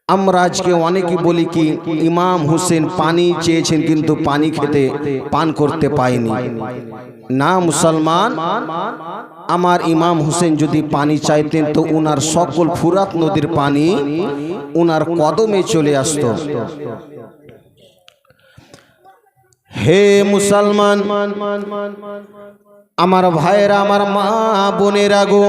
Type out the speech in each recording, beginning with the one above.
আমরা আজকে অনেকেই বলি কি ইমাম হোসেন পানি চেয়েছেন কিন্তু পানি খেতে পান করতে পায়নি। না মুসলমান, আমার ইমাম হোসেন যদি পানি চাইতেন তো উনার সকল ফুরাত নদীর পানি উনার কদমে চলে আসতো। হে মুসলমান, আমার ভাইয়েরা, আমার মা বোনেরা গো,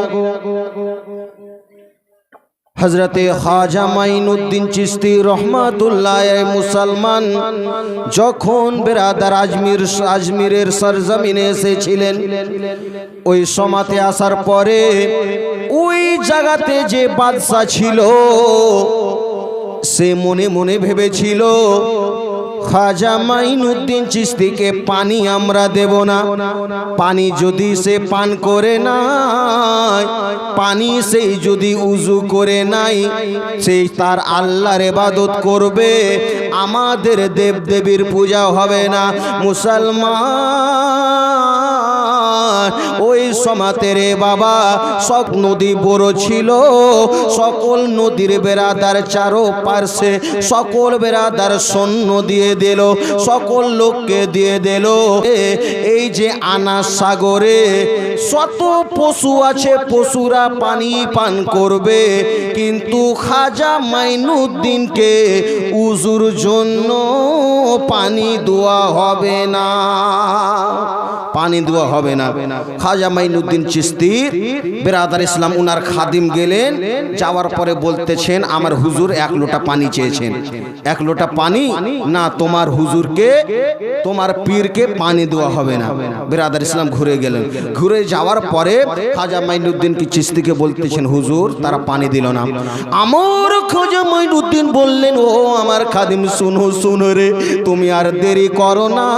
হযরতে খাজা মাইনুদ্দিন চিশতি রহমাতুল্লাহ মুসলমান যখন বেরাদার আজমিরের সরজমিনে এসেছিলেন, ওই সমাতে আসার পরে ওই জায়গাতে যে বাদশা ছিল সে মনে মনে ভেবেছিল খাজা মাইনুদ্দিন চিশতিকে পানি আমরা দেব না। পানি যদি সে পান করে নাই, পানি সেই যদি উজু করে নাই, সেই তার আল্লাহর ইবাদত করবে, আমাদের দেবদেবীর পূজা হবে না। মুসলমান, ওই সমাতে রে বাবা সব নদী বড় ছিল, সকল নদীর বেরাদার চারো পার্শ্বে সকল বেরাদার সৈন্য দিয়ে দিল, সকল লোককে দিয়ে দিল। এই যে আনা সাগরে শত পশু আছে, পশুরা পানি পান করবে, কিন্তু খাজা মাইনুদ্দিনকে উজুর জন্য পানি দেওয়া হবে না, পানি দেওয়া হবে না। খাজা মাইনুদ্দিন চিশতির বেরাদার ইসলাম উনার খাদিম গেলেন, যাওয়ার পরে বলতেছেন আমার হুজুর এক লোটা পানি চেয়েছেন। এক লোটা পানি না, তোমার হুজুরকে তোমার পীরকে পানি দেওয়া হবে না। বেরাদার ইসলাম ঘুরে গেলেন, ঘুরে যাওয়ার পরে খাজা মাইনুদ্দিন কি চিশতিকে বলতেছেন হুজুর তারা পানি দিল না। আমার খাজা মাইনুদ্দিন বললেন ও আমার খাদিম শুনো শুনো রে, তুমি আর দেরি করো না,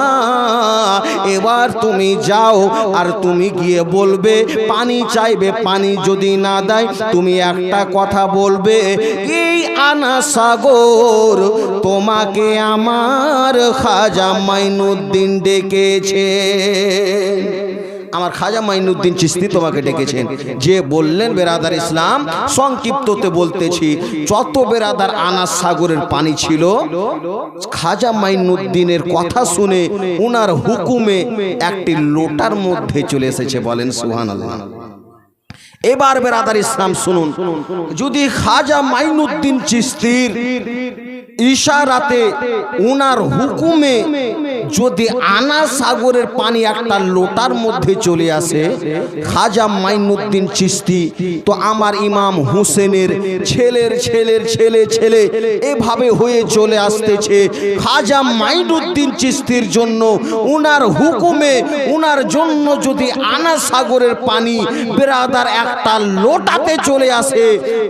এবার তুমি যাও আর তুমি গিয়ে বলবে পানি চাইবে, পানি যদি না দেয় তুমি একটা কথা বলবে, এই আনা সাগর তোমাকে আমার খাজা মাইনুদ্দিন ডেকেছে, আমার খাজা মাইনুদ্দিন চিশতি তোমাকে ডেকেছেন। যে বললেন বেরাদার ইসলাম, সংক্ষিপ্ততে বলতেছি, যত বেরাদার আনাস সাগরের পানি ছিল খাজা মাইনুদ্দিনের কথা শুনে উনার হুকুমে একটি লোটার মধ্যে চলে এসেছে। বলেন সুবহানাল্লাহ। এবার বেরাদার ইসলাম শুনুন, যদি খাজা মাইনুদ্দিন চিশতির ইশারাতে উনার হুকুমে যদি আনা সাগরের পানি একটা লোটার মধ্যে চলে আসে, খাজা মাইনুদ্দিন চিশতি তো আমার ইমাম হোসেনের ছেলের ছেলের ছেলে ছেলে এভাবে হয়ে চলে আসতেছে। খাজা মাইনুদ্দিন চিশতির জন্য উনার হুকুমে উনার জন্য যদি আনা সাগরের পানি বেরাদার একটা লোটাতে চলে আসে,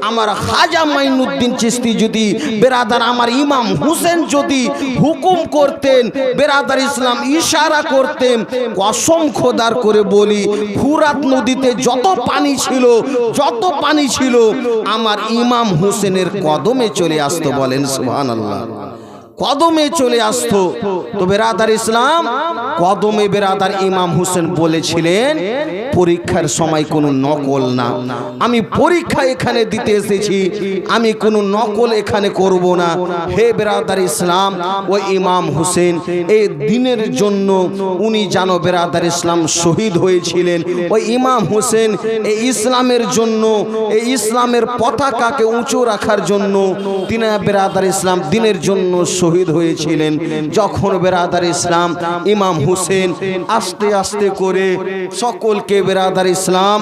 আমার খাজা মাইনুদ্দিন চিশতি যদি বেরাদার আমার ইমাম হোসেন যদি হুকুম করতেন, বেরাদার ইসলাম ইশারা করতেন, কসম খোদার করে বলি ফুরাত নদীতে যত পানি ছিল, যত পানি ছিল আমার ইমাম হোসেনের কদমে চলে আসতো। বলেন সুবহানাল্লাহ, কদমে চলে আসতো। তো বেরাদার ইসলাম কদমে বেরাদার ইমাম হোসেন বলেছিলেন পরীক্ষার সময় কোনো নকল না, আমি পরীক্ষা এখানে দিতে এসেছি, আমি কোনো নকল এখানে করব না। হে বেরাদার ইসলাম, ওই ইমাম হোসেন এই দিনের জন্য উনি জানো বেরাদার ইসলাম শহীদ হয়েছিলেন। ওই ইমাম হোসেন এই ইসলামের জন্য, এই ইসলামের পতাকাকে উঁচু রাখার জন্য তিনি বেরাদার ইসলাম দিনের জন্য শহীদ হয়েছিলেন। যখন বেরাদার ইসলাম ইমাম হোসেন আস্তে আস্তে করে সকলকে বেরাদার ইসলাম